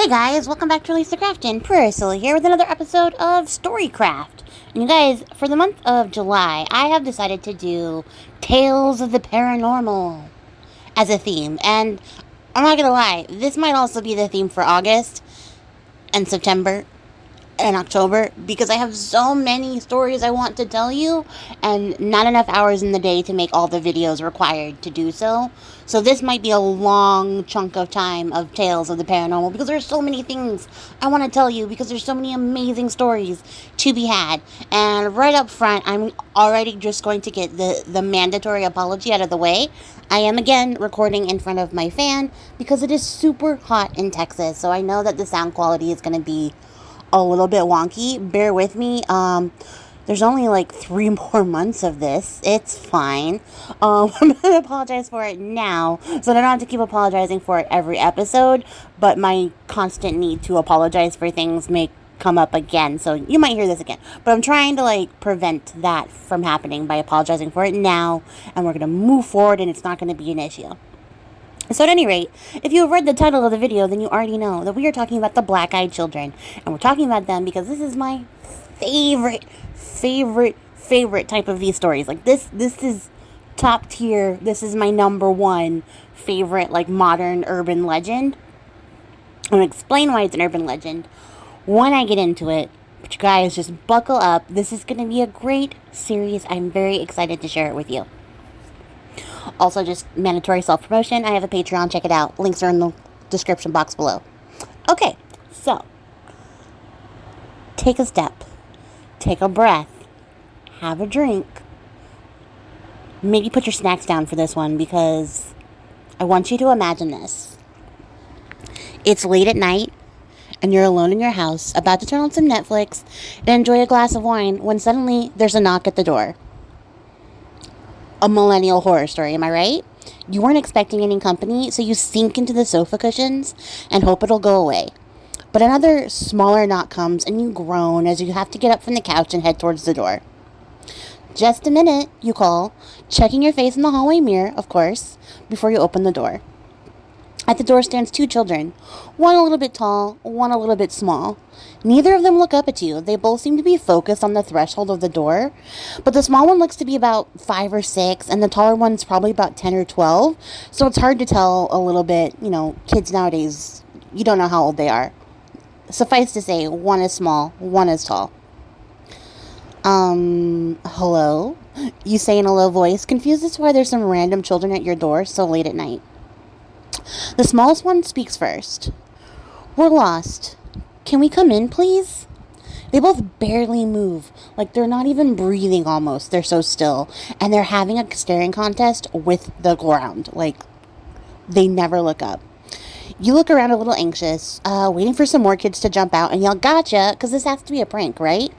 Hey guys, welcome back to releasethecraftin. Priscilla here with another episode of Storycraft. And you guys, for the month of July, I have decided to do Tales of the Paranormal as a theme. And I'm not gonna lie, this might also be the theme for August and September and October, because I have so many stories I want to tell you and not enough hours in the day to make all the videos required to do so. So this might be a long chunk of time of Tales of the Paranormal, because there's so many things I want to tell you, because there's so many amazing stories to be had. And right up front, I'm already just going to get the mandatory apology out of the way. I am again recording in front of my fan because it is super hot in Texas, so I know that the sound quality is going to be a little bit wonky. Bear with me. There's only like 3 more months of this. It's fine. I'm gonna apologize for it now, so I don't have to keep apologizing for it every episode, but my constant need to apologize for things may come up again, so you might hear this again. But I'm trying to prevent that from happening by apologizing for it now, and we're gonna move forward and it's not gonna be an issue. So at any rate, if you have read the title of the video, then you already know that we are talking about the black-eyed children. And we're talking about them because this is my favorite type of these stories. This is top tier. This is my number one favorite, modern urban legend. I'm going to explain why it's an urban legend when I get into it. But you guys, just buckle up. This is going to be a great series. I'm very excited to share it with you. Also, just mandatory self-promotion. I have a Patreon. Check it out. Links are in the description box below. Okay, so take a step. Take a breath. Have a drink. Maybe put your snacks down for this one, because I want you to imagine this. It's late at night, and you're alone in your house, about to turn on some Netflix and enjoy a glass of wine, when suddenly there's a knock at the door. A millennial horror story, am I right? You weren't expecting any company, so you sink into the sofa cushions and hope it'll go away. But another smaller knock comes, and you groan as you have to get up from the couch and head towards the door. Just a minute, you call, checking your face in the hallway mirror, of course, before you open the door. At the door stands 2 children, one a little bit tall, one a little bit small. Neither of them look up at you. They both seem to be focused on the threshold of the door, but the small one looks to be about 5 or 6, and the taller one's probably about 10 or 12, so it's hard to tell a little bit. Kids nowadays, you don't know how old they are. Suffice to say, one is small, one is tall. Hello? You say in a low voice, confused as to why there's some random children at your door so late at night. The smallest one speaks first. We're lost. Can we come in, please? They both barely move, they're not even breathing almost. They're so still. And they're having a staring contest with the ground. They never look up. You look around a little anxious, waiting for some more kids to jump out and yell, gotcha, because this has to be a prank, right?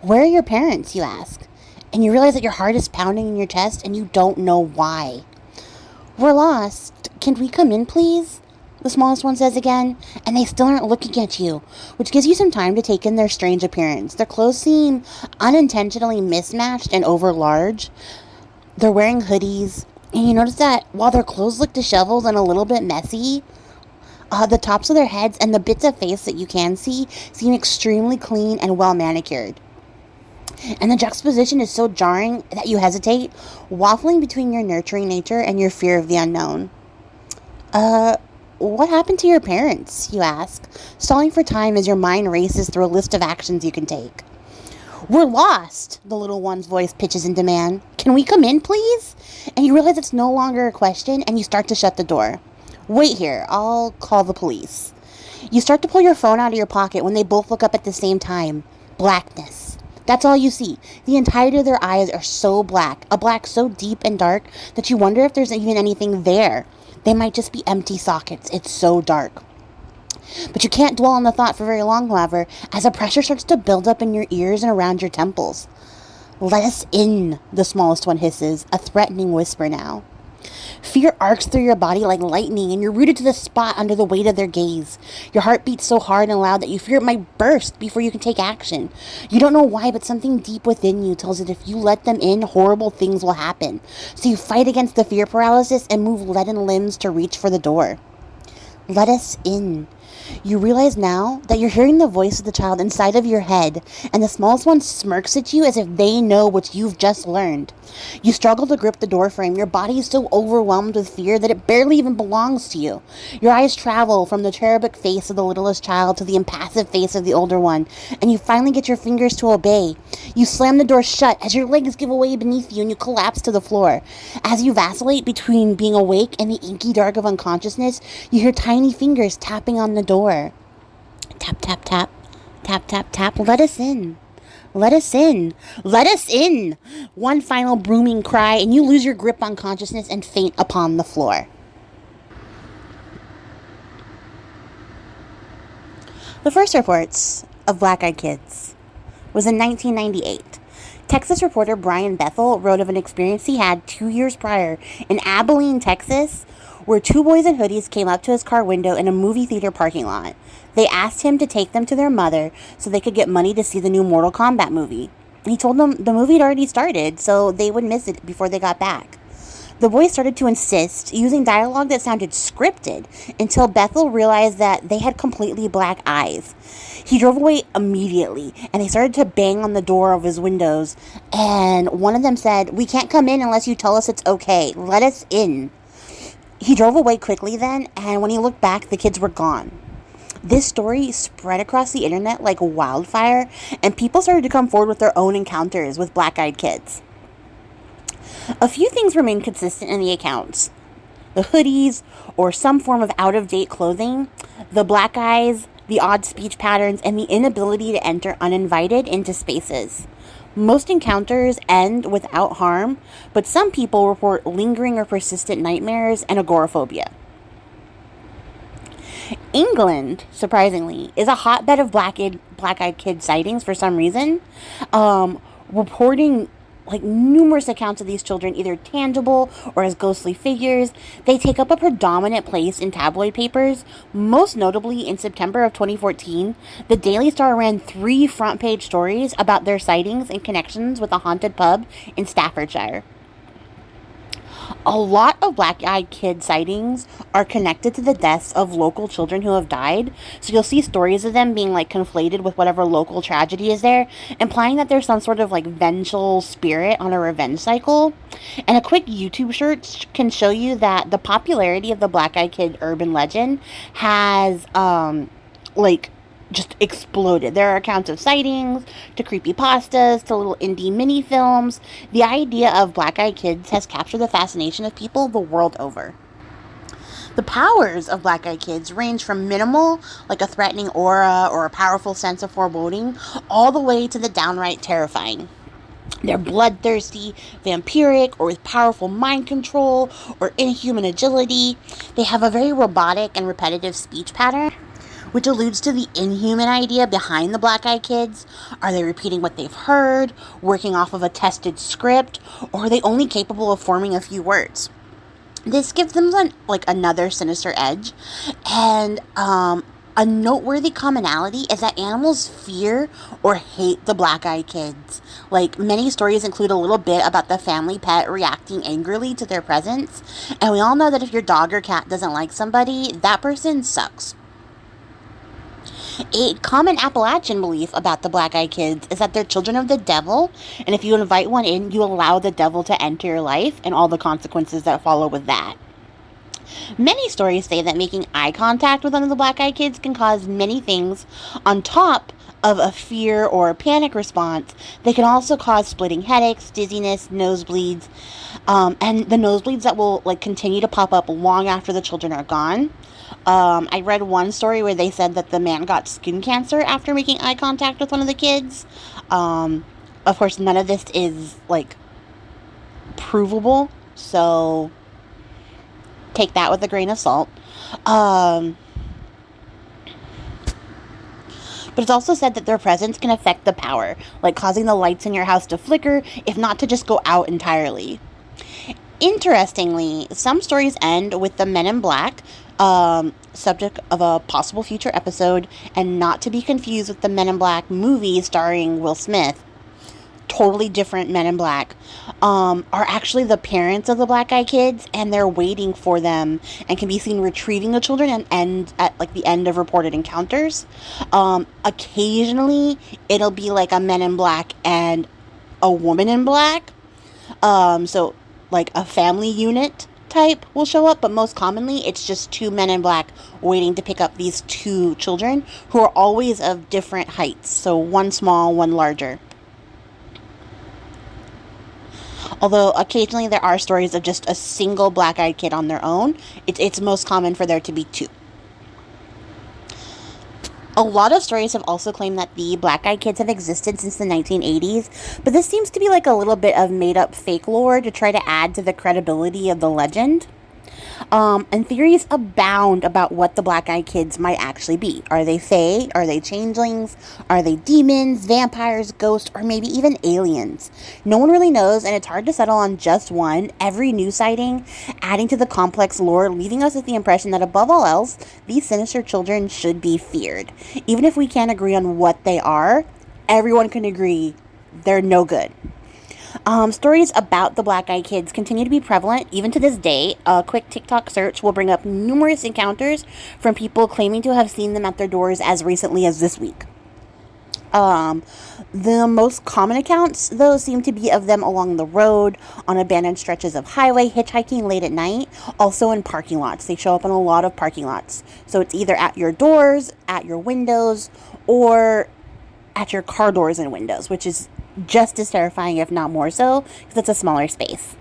Where are your parents, you ask? And you realize that your heart is pounding in your chest and you don't know why. We're lost. Can we come in, please? The smallest one says again, and they still aren't looking at you, which gives you some time to take in their strange appearance. Their clothes seem unintentionally mismatched and over large. They're wearing hoodies, and you notice that while their clothes look disheveled and a little bit messy, the tops of their heads and the bits of face that you can see seem extremely clean and well manicured. And the juxtaposition is so jarring that you hesitate, waffling between your nurturing nature and your fear of the unknown. What happened to your parents, you ask, stalling for time as your mind races through a list of actions you can take. We're lost, the little one's voice pitches in demand. Can we come in, please? And you realize it's no longer a question, and you start to shut the door. Wait here, I'll call the police. You start to pull your phone out of your pocket when they both look up at the same time. Blackness. That's all you see. The entirety of their eyes are so black, a black so deep and dark that you wonder if there's even anything there. They might just be empty sockets. It's so dark. But you can't dwell on the thought for very long, however, as a pressure starts to build up in your ears and around your temples. Let us in, the smallest one hisses, a threatening whisper now. Fear arcs through your body like lightning, and you're rooted to the spot under the weight of their gaze. Your heart beats so hard and loud that you fear it might burst before you can take action. You don't know why, but something deep within you tells you that if you let them in, horrible things will happen. So you fight against the fear paralysis and move leaden limbs to reach for the door. Let us in. You realize now that you're hearing the voice of the child inside of your head, and the smallest one smirks at you as if they know what you've just learned. You struggle to grip the doorframe. Your body is so overwhelmed with fear that it barely even belongs to you. Your eyes travel from the cherubic face of the littlest child to the impassive face of the older one, and you finally get your fingers to obey. You slam the door shut as your legs give way beneath you and you collapse to the floor. As you vacillate between being awake and the inky dark of unconsciousness, you hear tiny fingers tapping on the door. Tap, tap, tap. Tap, tap, tap. Let us in. Let us in. Let us in. One final booming cry, and you lose your grip on consciousness and faint upon the floor. The first reports of black-eyed kids was in 1998. Texas reporter Brian Bethel wrote of an experience he had 2 years prior in Abilene, Texas, where two boys in hoodies came up to his car window in a movie theater parking lot. They asked him to take them to their mother so they could get money to see the new Mortal Kombat movie. He told them the movie had already started, so they would miss it before they got back. The boys started to insist, using dialogue that sounded scripted, until Bethel realized that they had completely black eyes. He drove away immediately, and they started to bang on the door of his windows, and one of them said, "We can't come in unless you tell us it's okay. Let us in." He drove away quickly then, and when he looked back, the kids were gone. This story spread across the internet like wildfire, and people started to come forward with their own encounters with black-eyed kids. A few things remain consistent in the accounts. The hoodies, or some form of out-of-date clothing, the black eyes, the odd speech patterns, and the inability to enter uninvited into spaces. Most encounters end without harm, but some people report lingering or persistent nightmares and agoraphobia. England, surprisingly, is a hotbed of black-eyed kid sightings for some reason, reporting numerous accounts of these children, either tangible or as ghostly figures. They take up a predominant place in tabloid papers. Most notably, in September of 2014, the Daily Star ran 3 front-page stories about their sightings and connections with a haunted pub in Staffordshire. A lot of black-eyed kid sightings are connected to the deaths of local children who have died, so you'll see stories of them being conflated with whatever local tragedy is there, implying that there's some sort of vengeful spirit on a revenge cycle. And a quick YouTube search can show you that the popularity of the black-eyed kid urban legend has just exploded. There are accounts of sightings, to creepypastas, to little indie mini films. The idea of black-eyed kids has captured the fascination of people the world over. The powers of black-eyed kids range from minimal, like a threatening aura or a powerful sense of foreboding, all the way to the downright terrifying. They're bloodthirsty, vampiric, or with powerful mind control, or inhuman agility. They have a very robotic and repetitive speech pattern, which alludes to the inhuman idea behind the black-eyed kids. Are they repeating what they've heard, working off of a tested script, or are they only capable of forming a few words? This gives them another sinister edge, and a noteworthy commonality is that animals fear or hate the black-eyed kids. Many stories include a little bit about the family pet reacting angrily to their presence, and we all know that if your dog or cat doesn't like somebody, that person sucks. A common Appalachian belief about the black-eyed kids is that they're children of the devil, and if you invite one in, you allow the devil to enter your life and all the consequences that follow with that. Many stories say that making eye contact with one of the black-eyed kids can cause many things on top of a fear or a panic response. They can also cause splitting headaches, dizziness, nosebleeds, and the nosebleeds that will continue to pop up long after the children are gone. I read one story where they said that the man got skin cancer after making eye contact with one of the kids. Of course, none of this is provable, so take that with a grain of salt. But it's also said that their presence can affect the power, causing the lights in your house to flicker, if not to just go out entirely. Interestingly, some stories end with the Men in Black, subject of a possible future episode, and not to be confused with the Men in Black movie starring Will Smith, totally different men in black, are actually the parents of the black-eyed kids, and they're waiting for them and can be seen retrieving the children and end at like the end of reported encounters. Occasionally it'll be like a men in black and a woman in black. So like a family unit type will show up, but most commonly it's just two men in black waiting to pick up these two children who are always of different heights. So one small, one larger. Although occasionally there are stories of just a single black-eyed kid on their own. It's most common for there to be two. A lot of stories have also claimed that the black-eyed kids have existed since the 1980s, but this seems to be like a little bit of made-up fake lore to try to add to the credibility of the legend. And theories abound about what the black-eyed kids might actually be. Are they fae? Are they changelings? Are they demons, vampires, ghosts, or maybe even aliens? No one really knows, and it's hard to settle on just one. Every new sighting adding to the complex lore, leaving us with the impression that above all else, these sinister children should be feared. Even if we can't agree on what they are, everyone can agree they're no good. Stories about the black-eyed kids continue to be prevalent even to this day. A quick TikTok search will bring up numerous encounters from people claiming to have seen them at their doors as recently as this week. The most common accounts, though, seem to be of them along the road, on abandoned stretches of highway, hitchhiking late at night, also in parking lots. They show up in a lot of parking lots. So it's either at your doors, at your windows, or at your car doors and windows, which is just as terrifying, if not more so, because it's a smaller space.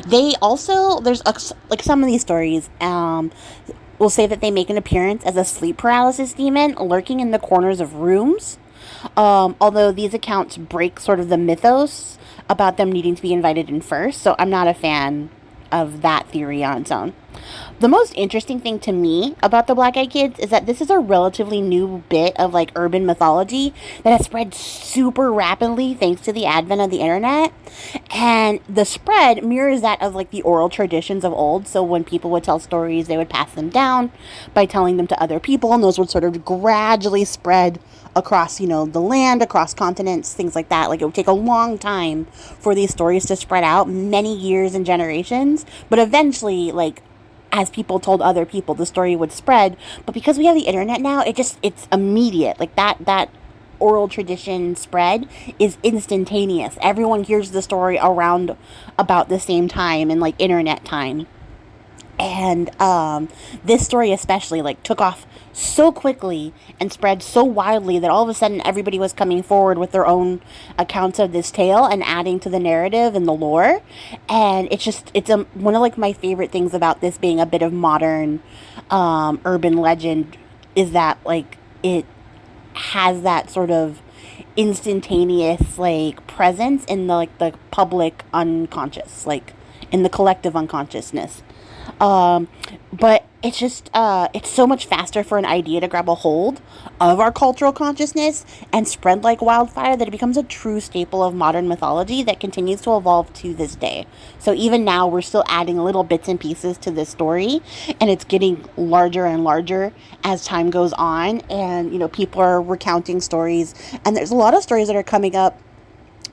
They also, there's like some of these stories will say that they make an appearance as a sleep paralysis demon lurking in the corners of rooms. Although these accounts break sort of the mythos about them needing to be invited in first, so I'm not a fan of that theory on its own. The most interesting thing to me about the black-eyed kids is that this is a relatively new bit of like urban mythology that has spread super rapidly thanks to the advent of the internet, and the spread mirrors that of like the oral traditions of old. So when people would tell stories, they would pass them down by telling them to other people, and those would sort of gradually spread across, the land, across continents, things like that. Like, it would take a long time for these stories to spread out, many years and generations, but eventually, like, as people told other people, the story would spread. But because we have the internet now, it's immediate. Like, that oral tradition spread is instantaneous. Everyone hears the story around about the same time in like internet time. And this story especially like took off so quickly and spread so widely that all of a sudden everybody was coming forward with their own accounts of this tale and adding to the narrative and the lore. And it's one of like my favorite things about this being a bit of modern urban legend is that like it has that sort of instantaneous like presence in the public unconscious, like in the collective unconsciousness. But it's just, it's so much faster for an idea to grab a hold of our cultural consciousness and spread like wildfire that it becomes a true staple of modern mythology that continues to evolve to this day. So even now, we're still adding little bits and pieces to this story, and it's getting larger and larger as time goes on, and, people are recounting stories, and there's a lot of stories that are coming up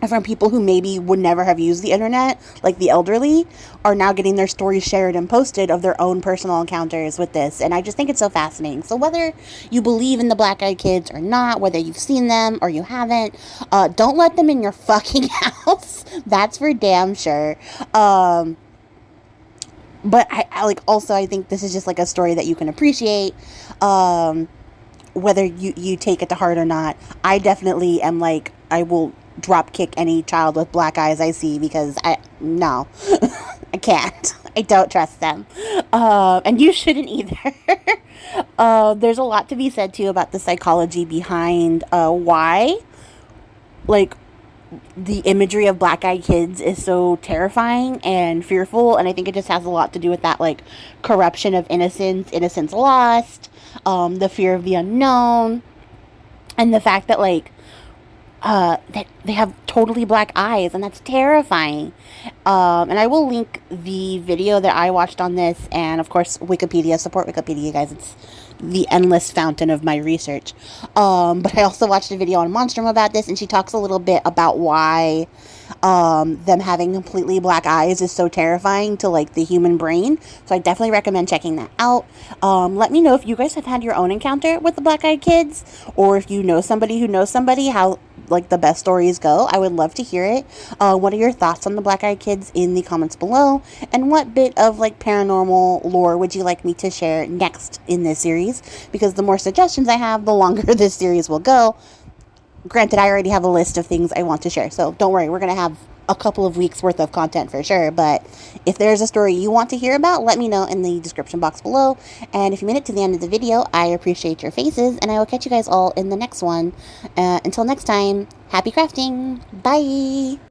from people who maybe would never have used the internet, like the elderly, are now getting their stories shared and posted of their own personal encounters with this. And I just think it's so fascinating. So whether you believe in the black-eyed kids or not, whether you've seen them or you haven't, don't let them in your fucking house. That's for damn sure. But I think this is just like a story that you can appreciate, whether you take it to heart or not. I definitely am like, I will drop kick any child with black eyes I see, because I can't. I don't trust them. And you shouldn't either. There's a lot to be said too about the psychology behind why like the imagery of black-eyed kids is so terrifying and fearful, and I think it just has a lot to do with that like corruption of innocence lost, the fear of the unknown, and the fact that like that they have totally black eyes, and that's terrifying. And I will link the video that I watched on this, and of course Wikipedia. Support Wikipedia, guys. It's the endless fountain of my research. But I also watched a video on Monstrum about this, and she talks a little bit about why them having completely black eyes is so terrifying to like the human brain. So I definitely recommend checking that out. Let me know if you guys have had your own encounter with the black-eyed kids, or if you know somebody who knows somebody, how like the best stories go. I would love to hear it. What are your thoughts on the black-eyed kids in the comments below? And what bit of like paranormal lore would you like me to share next in this series? Because the more suggestions I have, the longer this series will go. Granted, I already have a list of things I want to share, so don't worry, we're going to have a couple of weeks worth of content for sure. But if there's a story you want to hear about, let me know in the description box below. And if you made it to the end of the video, I appreciate your faces, and I will catch you guys all in the next one. Until next time, happy crafting. Bye.